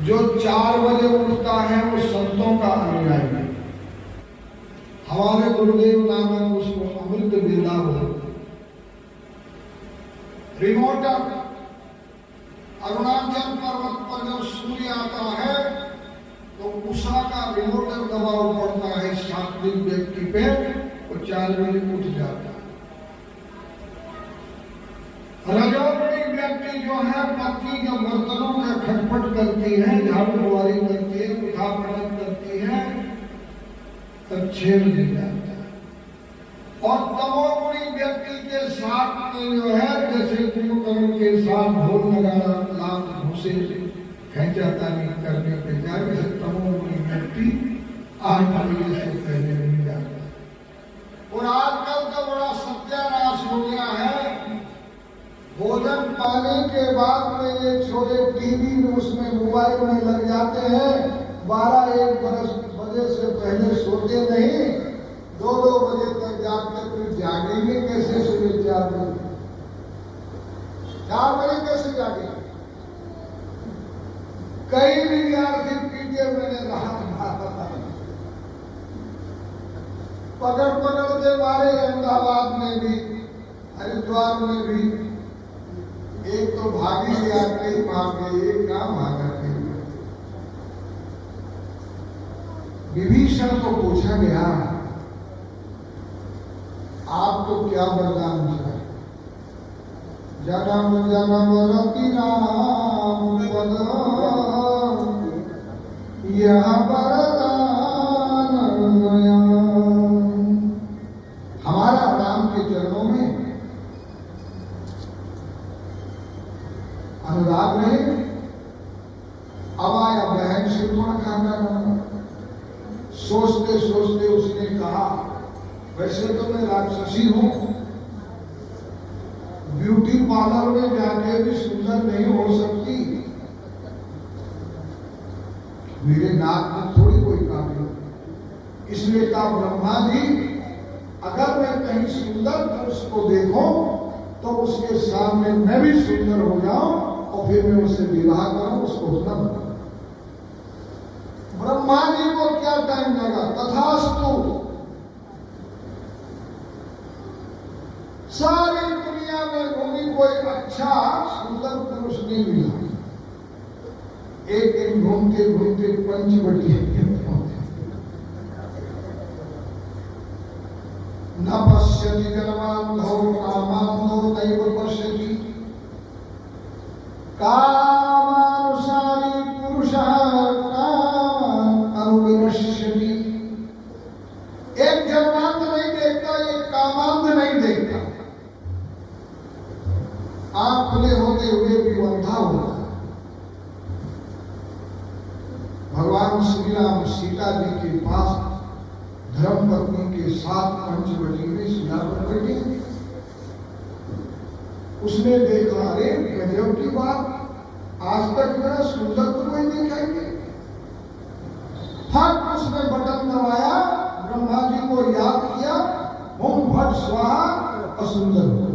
जो 4 बजे उठता है वो संतों का अनुयायी है। हमारे गुरुदेव नानक उसको अमृत वेला बोलते। रिमोट अरुणाचल पर्वत पर जब सूर्य आता है तो उषा का रिमोटर दबाव पड़ता है सात्विक व्यक्ति पे, वो 4 बजे उठ जाता है। रजोगुणी व्यक्ति जो है पत्नी के बर्तनों का खटपट करती है, झाड़ू बुआरी करती है, उठा पटक करती है, तब 6 बजे जाता है। और तमोगुणी व्यक्ति के साथ में जो है जैसे कुंभकर्ण के साथ ढोल नगाड़ा लाभ घुसे खैंचाता नहीं करने पे जाए, जैसे तमोगुणी व्यक्ति 8 बजे से पहले नहीं जाता। और आजकल का बड़ा सत्यानाश हो गया है। भोजन पाने के बाद में ये छोटे टीवी में उसमें मोबाइल में लग जाते हैं। 12-1 बजे से पहले सोते नहीं, 2-2 बजे तक जागते, फिर जागेंगे कैसे? सुबह 4 बजे 4 बजे कैसे जागेंगे? कई विद्यार्थी पीटे मैंने रहा पकड़ के मारे। अहमदाबाद में भी, हरिद्वार में भी एक तो भागी गया, कई भागे, एक काम भागा कई। विभीषण को पूछा गया आपको क्या वरदान है? जन्म जन्म रति राम पद यह वरदान नया। हमारा राम के चरणों में अनुराग ने अब आया बहन से थोड़ा खाना खाना। सोचते सोचते उसने कहा वैसे तो मैं राक्षसी हूं, ब्यूटी पार्लर में जाके भी सुंदर नहीं हो सकती, मेरे नाक में थोड़ी कोई काबिल। इसलिए कहा ब्रह्मा जी अगर मैं कहीं सुंदर पुरुष को देखूं तो उसके सामने मैं भी सुंदर हो जाऊं और फिर मैं उससे विवाह करूं, उसको उत्तम। ब्रह्मा जी को क्या टाइम लगा? तथास्तु। सारी दुनिया में घूमी, कोई अच्छा सुंदर पुरुष नहीं मिला। एक दिन घूमते घूमते पंचवटी न पश्यति जन्मांधो कामांधो दैव पश्यति कामानुसारी पुरुषः अनुविनश्यति। एक जन्मांध नहीं देखता, एक कामांध नहीं देखता। आंख खुले होते हुए भी अंधा होता। भगवान श्री राम सीता जी के पास धर्म पत्नी के साथ पंचवटी में शिला पर बैठे। उसने देखा अरे गजब की बात, आज तक इतना सुंदर तो कोई देखा ही नहीं। फट उसने बटन दबाया, ब्रह्मा जी को याद किया, ओम फट स्वाहा, असुंदर हो।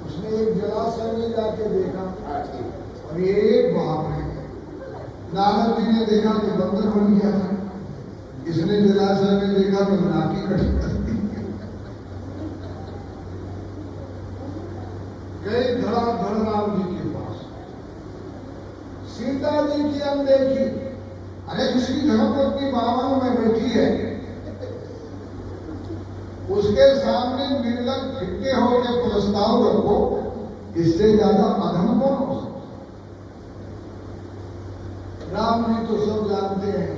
उसने एक जलाशय में जाके देखा, अरे बाप रे। नारद जी ने देखा तो बंदर बन गया था, इसने जलाशय में देखा तो नाकी कटी कर दी। गए धड़ाधड़ राम जी के पास। सीता जी की अनदेखी, अरे जिसकी धर्मपत्नी बावन में बैठी है उसके सामने निर्लज फिक्के होकर प्रस्ताव रखो, इससे ज्यादा अधम कौन हो सकता? राम जी तो सब जानते हैं।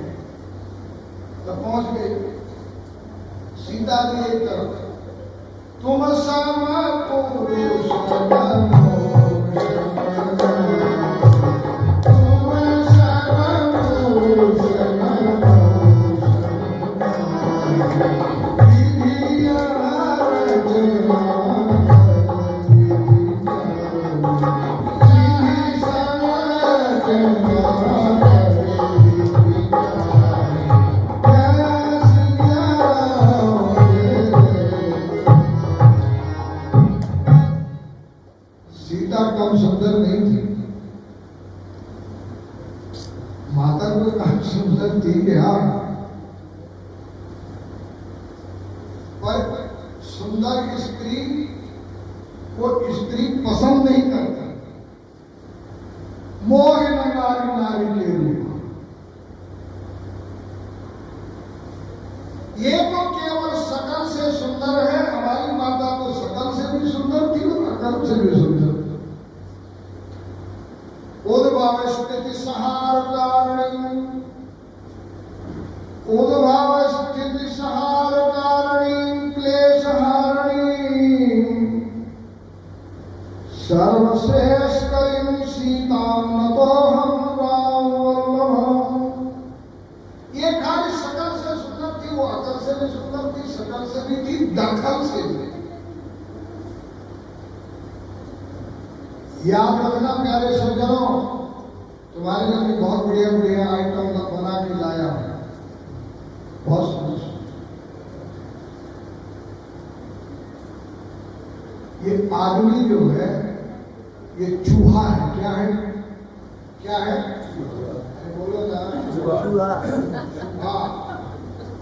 तब पहुंच गए सीता जी एक तरफ, तुम सामा पुरुष सुंदर थी क्या, पर सुंदर स्त्री को स्त्री पसंद नहीं करता। मोह नारी नारी के रूप, ये तो केवल शकल से सुंदर है। हमारी माता तो शकल से भी सुंदर थी और अकल से भी सुंदर थी। उद्भव स्थिति सहारकारिणी, उद्भव स्थिति सहारकारिणी, क्लेशहारिणी, सर्वश्रेष्ठ सीताम नतोहम राम वल्लभ। ये खाली शकल से सुंदर थी, वो अकल से भी सुंदर थी, शकल से भी थी, दखल से भी। याद रखना प्यारे सज्जनों, तुम्हारे लिए भी बहुत बढ़िया बढ़िया आइटम बना के लाया हूं, बहुत सुंदर। ये आदमी जो है ये चूहा है। क्या है? क्या है? बोलो ना। चूहा। हाँ,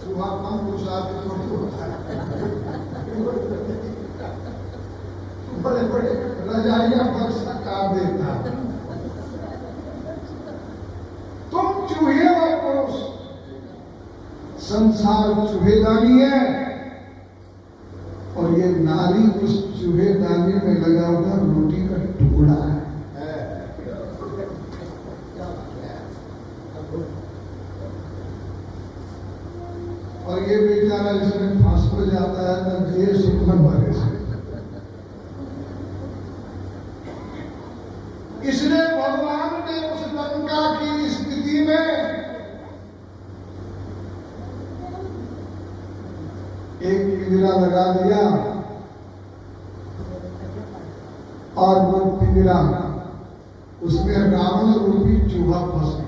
चूहा कम पुरुषार्थ थोड़ी होता है। बड़े बड़े रजाइया बक्सा काट देता। तुम चूहे और पुरुष, संसार चूहेदानी है और ये नारी उस चूहेदानी में लगा हुआ रोटी का टुकड़ा है। और ये बेचारा इसमें फांस हो जाता है तो ये सुख भरे से। इसलिए भगवान ने उस लंका की स्थिति में एक पिंजरा लगा दिया और वो पिंजरा, उसमें रावण रूपी चूहा फंस गया।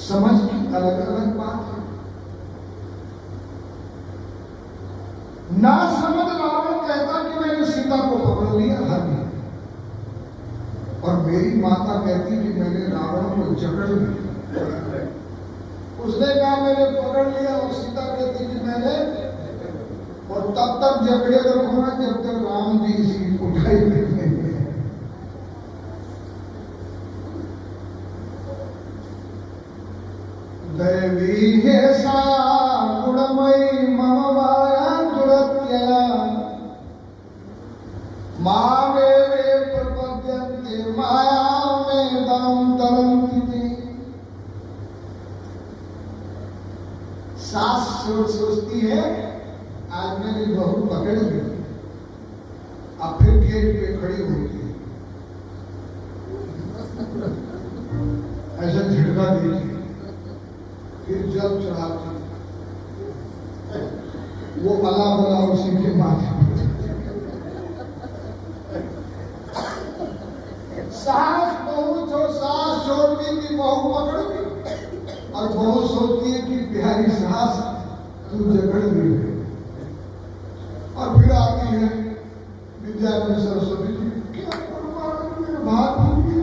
समझ की अलग अलग बात है। ना समझ रावण कहता कि मैंने सीता को पकड़ लिया, हर लिया, और मेरी माता कहती कि मैंने रावण को जकड़ लिया। उसने कहा मैंने पकड़ लिया और सीता कहती कि मैंने, और तब तक जकड़े रखूंगा जब तक राम जी इसकी उठाई नहीं। दैवी है सा गुणमयी मम माया दुरत्यया, मामे वे प्रपद्यन्ते माया में दम तरंती थी। सास सोचती है आज मेरी बहू पकड़ ली, अब फिर गेट पे खड़ी होती है, ऐसा झटका देती, फिर जल चढ़ाती, वो अला बला उसी के माथे पर। सास छोड़ती थी, बहू पकड़ ली, और बहू सोचती है कि प्यारी सास तू जकड़ ली है। और फिर आती है विद्यापति सरस्वती जी, क्या बात हुई है।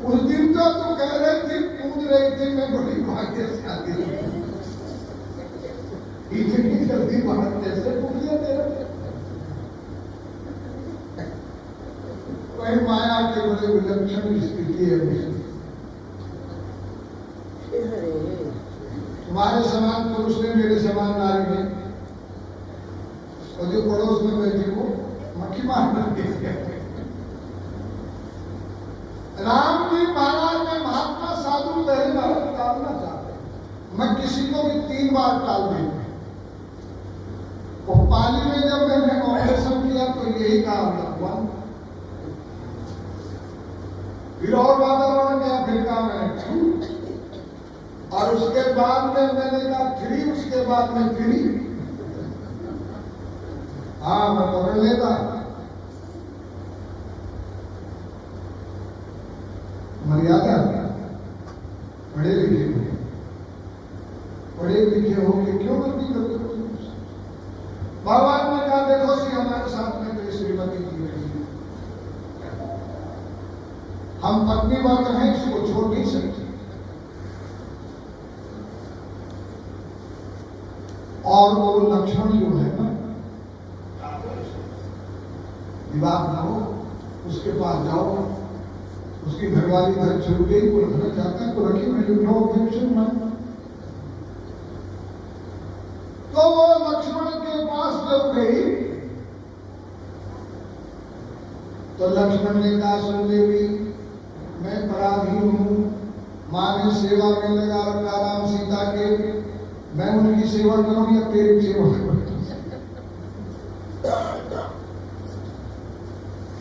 उस दिन तो तू कह रही थी, कूद रही थी, मैं बड़ी भाग्यशाली हूं, इतनी जल्दी बात कैसे पूछ लिया तेरा। वही माया के बड़े विलक्षण स्थिति है। तुम्हारे समान पुरुष ने, मेरे समान नारी ने, और जो पड़ोस में बैठी वो मक्खी मारना देख गया। राम जी महाराज में महात्मा साधु पहले भारत टालना चाहते हैं। मैं किसी को भी 3 बार टाल देता। पाली में जब मैंने ऑपरेशन किया तो यही काम था, फिर और वातावरण क्या, फिर कहा मैंने 2, और उसके बाद में मैंने कहा 3, उसके बाद में 3। हाँ, मैं पकड़ लेता। मर्यादा, पढ़े लिखे हो के क्यों गलती करते हो। भगवान ने कहा देखो सी हमारे साथ में मेरी श्रीमती जी रही है, हम पत्नी वर्ग हैं, इसको छोड़ नहीं सकते। और वो लक्ष्मण जो है ना, विवाह ना हो, उसके पास जाओ, उसकी घरवाली घर छोड़ गई, वो रखना चाहता है तो रखिए, मैं नो ऑब्जेक्शन ना। तो वो लक्ष्मण के पास जब गई तो लक्ष्मण ने कहा, सुन देवी, मैं पराधीन हूं, मां ने सेवा में लगा रखा राम सीता के, मैं उनकी सेवा करूं या तेरी सेवा करूं?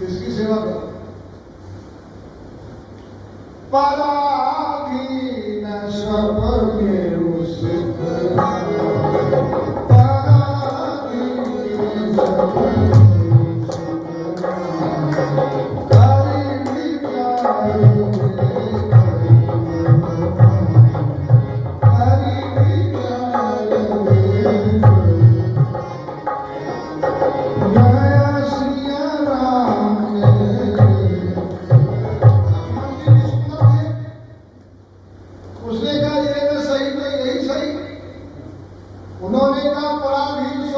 किसकी सेवा करूं? पराधीन सब मेरु सुख, पराधीन सब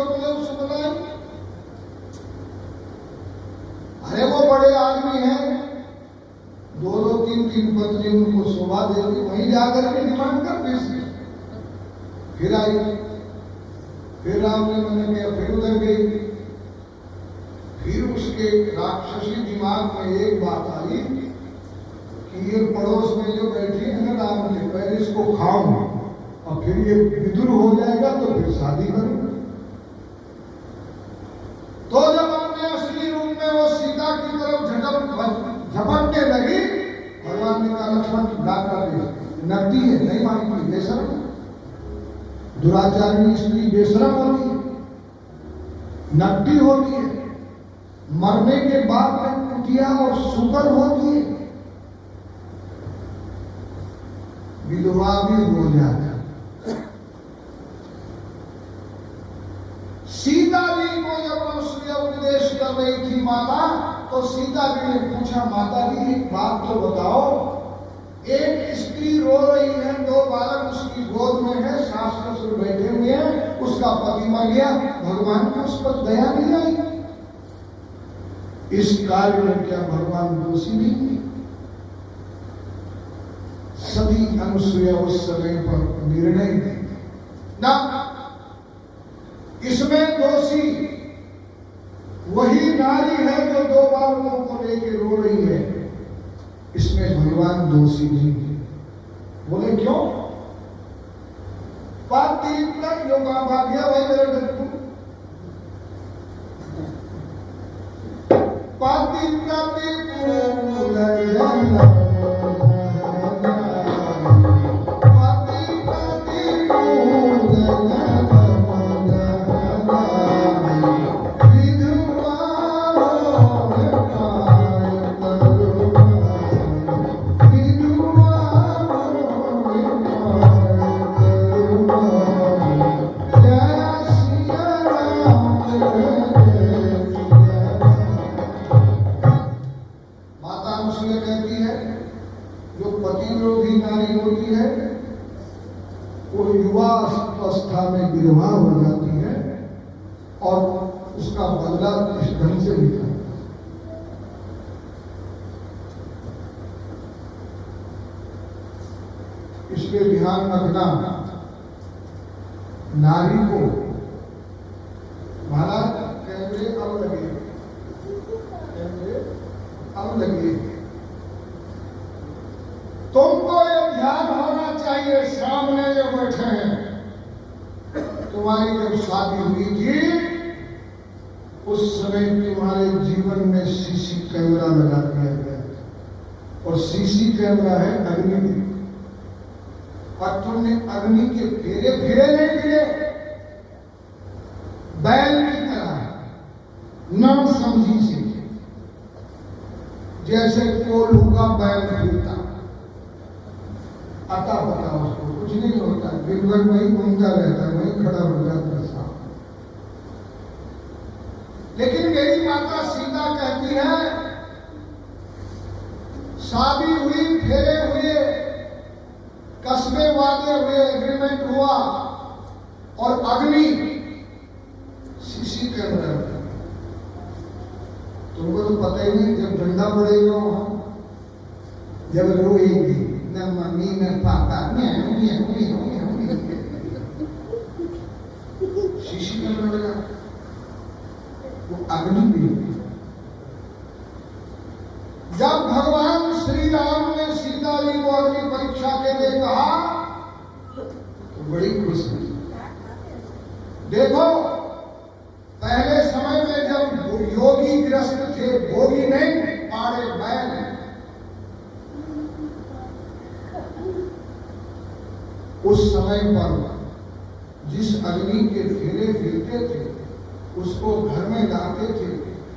वहीं जाकर के डिमांड कर दी। फिर आई, फिर राम ने मैंने किया, फिर उधर गई, फिर उसके राक्षसी दिमाग में एक बात आई कि ये पड़ोस में जो बैठी है ना राम ने, पहले इसको खाऊं और फिर ये विदुर हो जाएगा तो फिर शादी करूं। तो जब अपने असली रूप में वो सीता की तरफ झपटने लगी, भगवान ने कहा, लक्ष्मण डांट नकदी है, नहीं मांगती, बेशरम। दुराचारी स्त्री बेशरम होती है, नकदी होती है, मरने के बाद में कुटिया और सुकर होती है, विधवा भी हो जाता। सीता जी को जब अनुसुईया उपदेश कर रही थी माता, तो सीता जी ने पूछा, माता जी एक बात तो बताओ, एक स्त्री रो रही है, 2 बालक उसकी गोद में है, सास ससुर बैठे हुए हैं, उसका पति मर गया, भगवान की उस पर दया नहीं आई? इस कार्य में क्या भगवान दोषी नहीं है? सभी अनुसुईया उस समय पर निर्णय दी ना, इसमें दोषी वही नारी है जो 2 बालकों को लेकर रो रही है, इसमें भगवान दोषी नहीं है। बोले क्यों? पाती तक जो काम आ गया वही मेरे डरपू, पाती पाती अवस्था में विधवा हो जाती है और उसका बदला इस ढंग से लिखा। इसलिए ध्यान रखना, नारी को महाराज कैमरे अब लगे, कैमरे अब लगे, तुमको ये ध्यान होना चाहिए, सामने जो बैठे हैं, तुम्हारी जब शादी हुई थी उस समय तुम्हारे जीवन में सीसी कैमरा लगा दिया गया और सीसी कैमरा है अग्नि, और तुमने अग्नि के फेरे फेरे नहीं दिए, बैल की तरह न समझी से, जैसे कोल्हू का बैल फिरता, अता पता उसको कुछ नहीं होता, दिन भर वही घूमता रहता है, वही खड़ा हो जाता है। लेकिन मेरी माता सीता कहती है, शादी हुई, फेरे हुए, कस्बे वादे हुए, एग्रीमेंट हुआ और अग्नि शीशी के अंदर। तुमको तो पता ही नहीं, जब ठंडा पड़ेगा वहां, जब रोएगी न मम्मी न पापा, शीशी के अंदर वो अग्नि भी। जब भगवान श्री राम ने सीता जी को अग्नि परीक्षा के लिए कहा तो बड़ी खुश हुई। देखो, पहले समय में जब योगी ग्रस्त थे, भोगी नहीं, पाड़े बैल, उस समय पर जिस अग्नि के फेरे फिरते थे उसको घर में लाते थे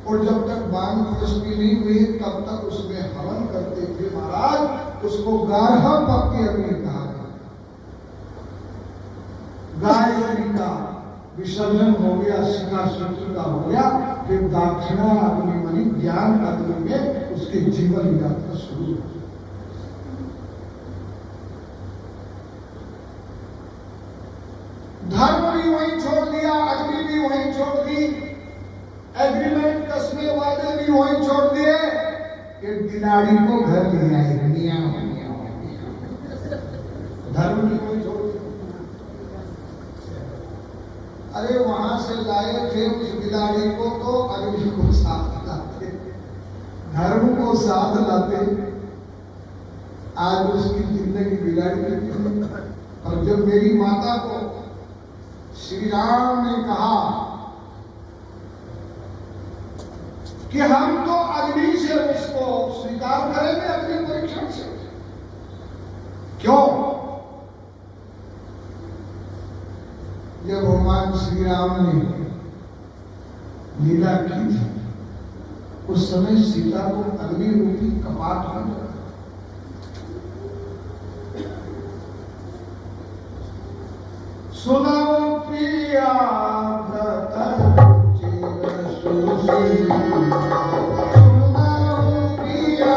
और जब तक बांग पुष्टि नहीं हुई तब तक उसमें हवन करते थे। महाराज, उसको गाढ़ा पक्की अग्नि कहा गया। गाय का विसर्जन हो गया, शिखा शत्रु का हो गया, फिर दाक्षिणा अग्नि मणि ज्ञान अग्नि में उसके जीवन यात्रा शुरू हो। धर्म भी वहीं छोड़ दिया, अग्नि भी वहीं छोड़ दी, एग्रीमेंट कसने वादे भी वहीं छोड़ दिए। एक बिलाड़ी को घर ले आए, धर्म भी वहीं छोड़ दिया। अरे वहां से लाए थे उस बिलाड़ी को तो अग्नि को साथ लाते, धर्म को साथ लाते। आज उसकी जिंदगी बिगाड़ी थी। और जब मेरी माता को श्री राम ने कहा कि हम तो अग्नि से उसको स्वीकार करेंगे, अग्नि परीक्षण से, क्यों? जब भगवान श्री राम ने लीला की थी उस समय सीता को अग्नि रूपी कपाट में रखा। सुनाओ प्रिया व्रत चिर सुशील, सुनाओ प्रिया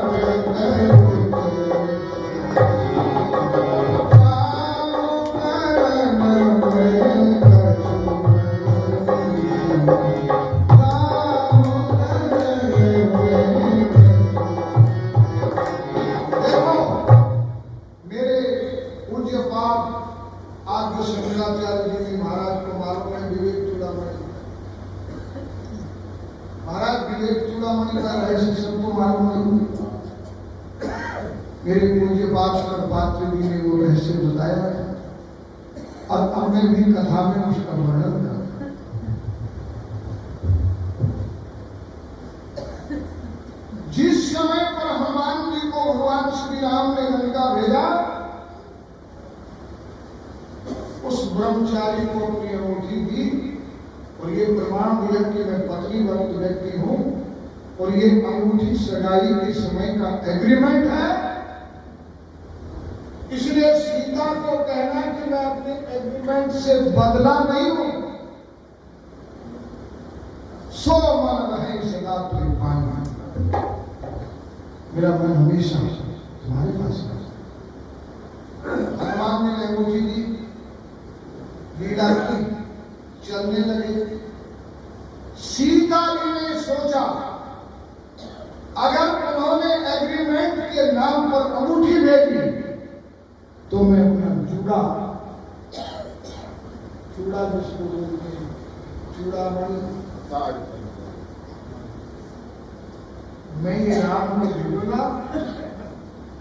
व्रत मेरे पूज्य पात्र जी ने वो रहस्य बताया है और अब मैं भी कथा में उसका वर्णन करूं। जिस समय पर हनुमान जी को भगवान श्री राम ने लंका भेजा, उस ब्रह्मचारी को अपनी अंगूठी दी और ये प्रमाण दिया कि मैं पत्नी व्रत व्यक्ति हूं और ये अंगूठी सगाई के समय का एग्रीमेंट है। इसलिए सीता को कहना कि मैं अपने एग्रीमेंट से बदला नहीं हूं। सो मन रहे सदा तुम पाना, मेरा मन हमेशा तुम्हारे पास है। हनुमान ने अंगूठी दी, लीला की, चलने लगे। सीता जी ने सोचा अगर उन्होंने एग्रीमेंट के नाम पर अंगूठी भेजी तो मैं अपना चूड़ा जिसको बोलते हैं, चूड़ामणि, मैं ये राम में जुड़ूंगा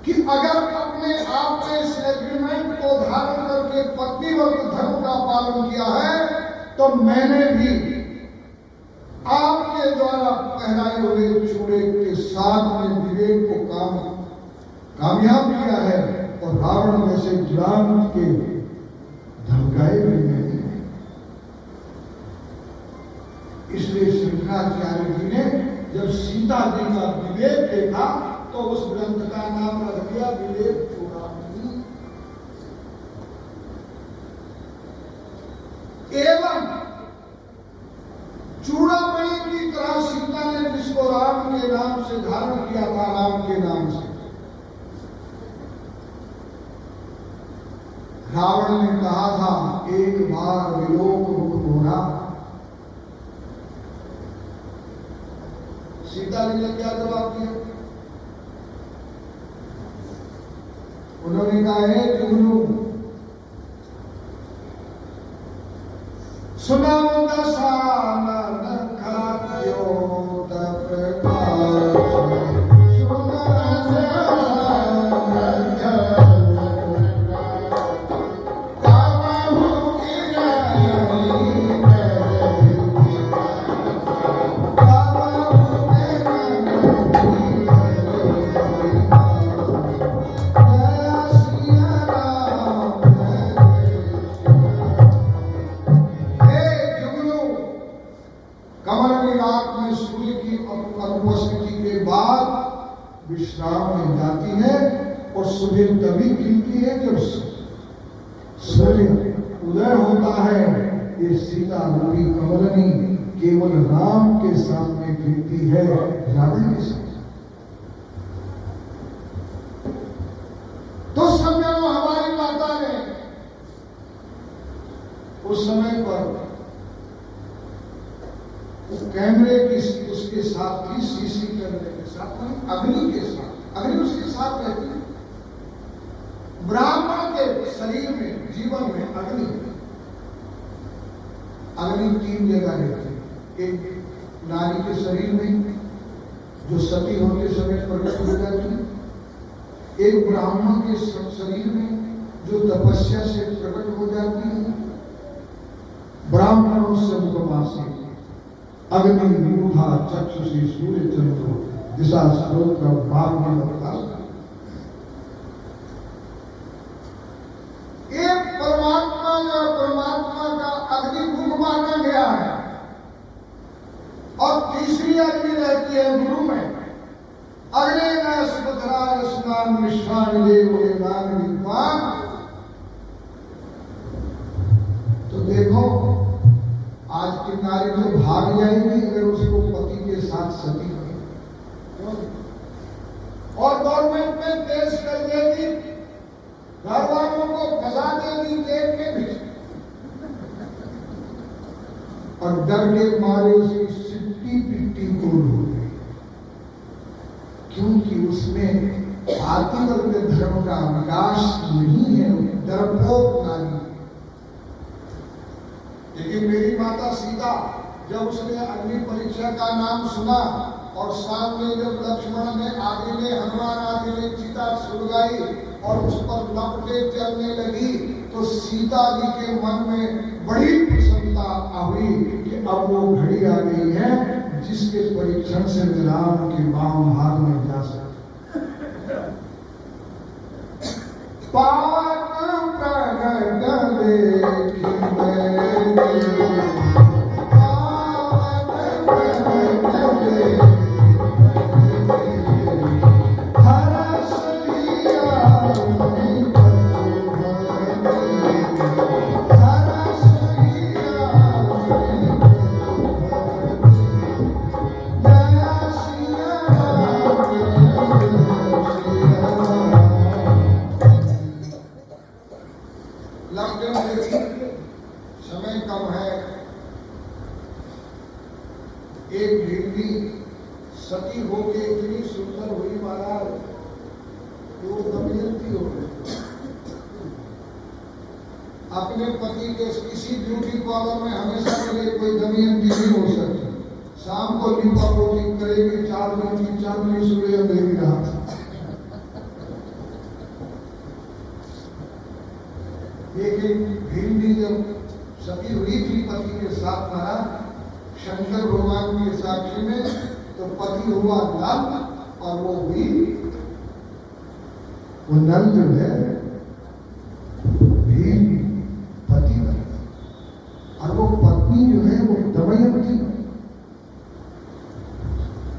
कि अगर अपने आप ने इस एग्रीमेंट को धारण करके पत्नी वर्ग धर्म का पालन किया है तो मैंने भी आपके द्वारा पहनाए हुए चूड़े के साथ में विवेक को कामयाब किया है और रावण में से जुलान के धमकाए भी नहीं। इसलिए शंकराचार्य जी ने जब सीता जी का विवेक देखा तो उस ग्रंथ का नाम रख दिया विवेक चूड़ामणि। एवं चूड़ामणि से धारण किया था राम के नाम से। रावण ने कहा था एक बार विलोक मुख मोरा। सीता जी ने क्या जवाब दिया? उन्होंने कहा है जुगनू सुनाओ दशानन खात्यो तप्रकाश विश्राम में जाती है और सुबह तभी खिलती है जब सूर्य उदय होता है। ये सीता रूपी कमलनी केवल राम के सामने खिलती है, रावण के सामने। तो समय हमारी माता ने उस समय पर कैमरे की उसके साथ थी, सीसी कैमरे के साथ नहीं, अग्नि के साथ। अग्नि उसके साथ रहती है। ब्राह्मण के शरीर में, जीवन में अग्नि 3 जगह रहती है। एक नारी के शरीर में जो सती होते समय प्रकट हो जाती है, एक ब्राह्मण के शरीर में जो तपस्या से प्रकट हो जाती है। ब्राह्मणों से मुखमासी अग्नि मूढ़ा चक्षुषी सूर्य चंद्र दिशा स्रोत का भाग में लगता है। एक परमात्मा का अग्नि मुख माना गया है और तीसरी अग्नि रहती है गुरु में। अग्नि न सुभद्राज स्नान मिश्रान देव विद्वान। तो देखो आज की नारी तो भाग जाएगी अगर उसको पति के साथ सती बने, और गवर्नमेंट में केस कर देगी, घर वालों को फंसा देगी जेल के भीतर, और डर के मारे उसकी सिट्टी पिट्टी गोल हो गई, क्योंकि उसमें आत्मवर्ग धर्म का विकास नहीं है, डरपोक नारी। लेकिन मेरी माता सीता जब उसने अग्नि परीक्षा का नाम सुना और सामने जब लक्ष्मण ने आगे में, हनुमान आगे में चिता सुलगाई और उस पर लपटे चलने लगी, तो सीता जी के मन में बड़ी प्रसन्नता हुई कि अब वो घड़ी आ गई है जिसके परीक्षण से राम के वाम भाग में जा सकते। पावन प्रगट देखी समय कम है। एक भिंडी सती होके इतनी सुंदर हुई महाराज, वो दमयंती हो गई। अपने पति के किसी ब्यूटी पार्लर में हमेशा मिले कोई दमयंती नहीं हो सकती। शाम को लिपा पोती करेगी, 4 दिन की चांदनी सूर्य देवी रात। लेकिन भिंडी जब सती हुई थी पति के साथ महाराज शंकर भगवान के साक्षी में, तो पति हुआ नल और वो हुई, वो नल जो है भीम पति बना, और वो पत्नी जो है वो दमयंती।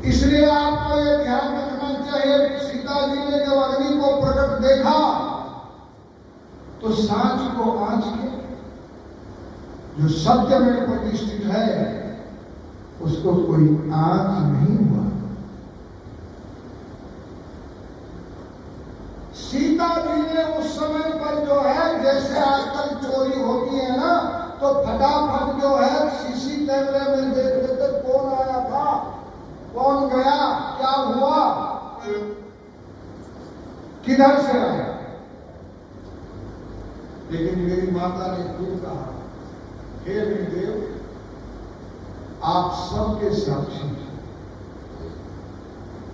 इसलिए आपको ये ध्यान रखना चाहिए, सीता जी ने जब अग्नि को प्रकट देखा तो सांच को आंच के जो सत्य में प्रतिष्ठित है उसको कोई आंच नहीं हुआ। सीता जी ने उस समय पर जो है, जैसे आजकल चोरी होती है ना, तो फटाफट जो है सीसी कैमरे में देख लेते कौन आया था, कौन गया, क्या हुआ, किधर से आया। लेकिन मेरी माता ने खुद कहा, हे देव, आप सबके साक्षी हैं,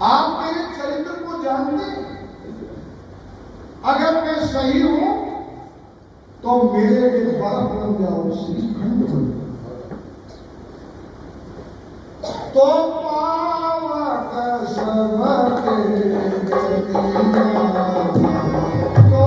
आप मेरे चरित्र को जानते हैं, अगर मैं सही हूं तो मेरे लिए बर्फ बन जाओ, श्रीखंड बन जाओ। तो पावक सबके गतिया, तो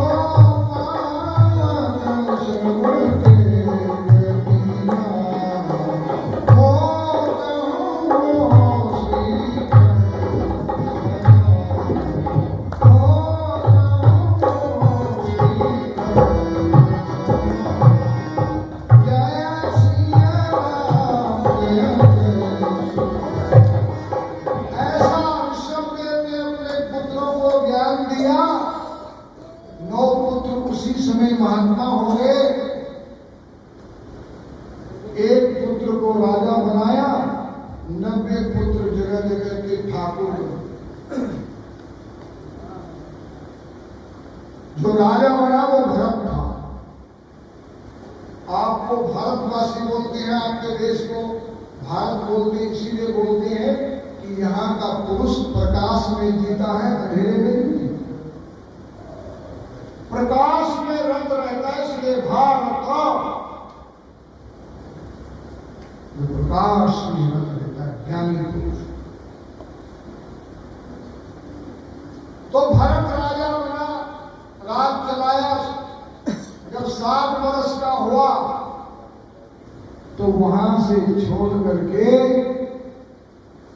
पावक सबके महात्मा हो गए। एक पुत्र को राजा बनाया, 90 पुत्र जगह जगह के ठाकुर। जो राजा बना वो भरत था। आपको भारतवासी बोलते हैं, आपके देश को भारत बोलते इसीलिए बोलते हैं कि यहाँ का पुरुष प्रकाश में जीता है, अंधेरे में नहीं। प्रकाश में रत रहता है, इसलिए भारत प्रकाश में रत रहता है, ज्ञानी पुरुष। तो भरत राजा बना, राज चलाया। जब 60 वर्ष का हुआ तो वहां से छोड़ करके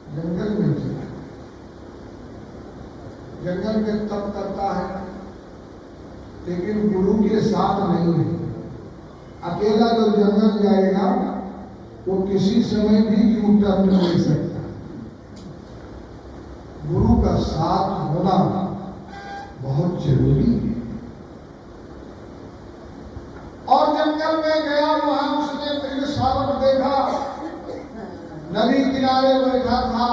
जंगल में चला। जंगल में तप करता है, लेकिन गुरु के साथ नहीं है। अकेला जो जंगल जाएगा वो किसी समय भी यू टर्न ले सकता है। गुरु का साथ होना बहुत जरूरी है। और जंगल में गया, वहां उसने मृग शावक देखा, नदी किनारे बैठा था।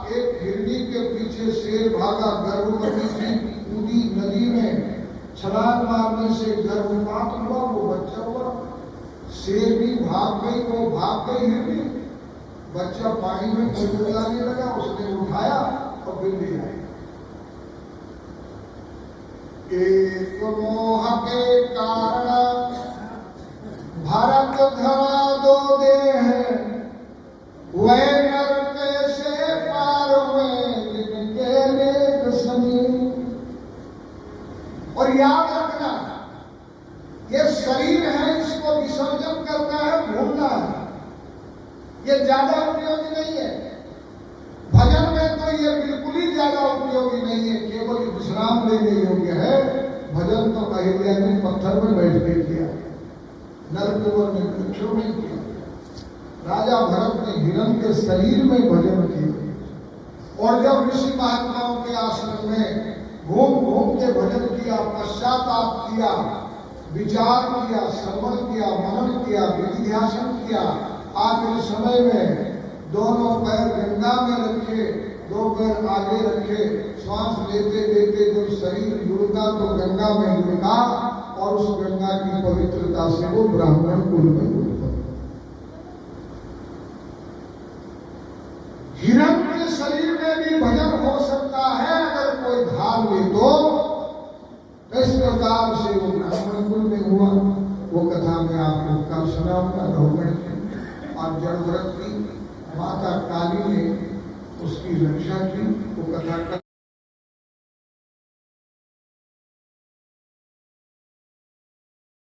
एक हिरनी के पीछे शेर भागा, गर्भवती थी, कूदी नदी में, छलांग मारने से गर्भपात हुआ, वो बच्चा हुआ। शेर भी भाग गई, वो भाग गई हिरनी, बच्चा पानी में कुलकुलाने लगा, उसने उठाया और फिर ले आया। एक मोह के कारण भारत धरा दो देह, वह नरक से पार हुए जिनके लेख सनी। और याद रखना, ये शरीर है, इसको विसर्जन करना है, भूलना है, ये ज्यादा उपयोगी नहीं है। भजन में तो ये बिल्कुल ही ज्यादा उपयोगी नहीं है, केवल विश्राम लेने योग्य है। भजन तो अहिल्या ने पत्थर में बैठ के किया, नरकुवर ने वृक्षों में किया, राजा भरत ने हिरण के शरीर में भजन किया। और जब ऋषि महात्माओं के आश्रम में घूम घूम के भजन किया, पश्चाताप किया, विचार किया, श्रवण किया, मनन किया, विधिध्यासन किया, आखिरी समय में दोनों पैर गंगा में रखे, 2 पैर आगे रखे, श्वास लेते लेते जब शरीर जुड़ता तो गंगा में जुड़ा, और उस गंगा की पवित्रता से वो ब्राह्मण कुल में उठा। हिरण के शरीर में भी भजन हो सकता है अगर कोई धार ले तो। इस प्रकार से वो ब्राह्मण कुल में हुआ। वो कथा में आपको कल सुनाऊंगा, रोहण की। और जड़व्रत की माता काली ने उसकी रक्षा की, वो कथा कल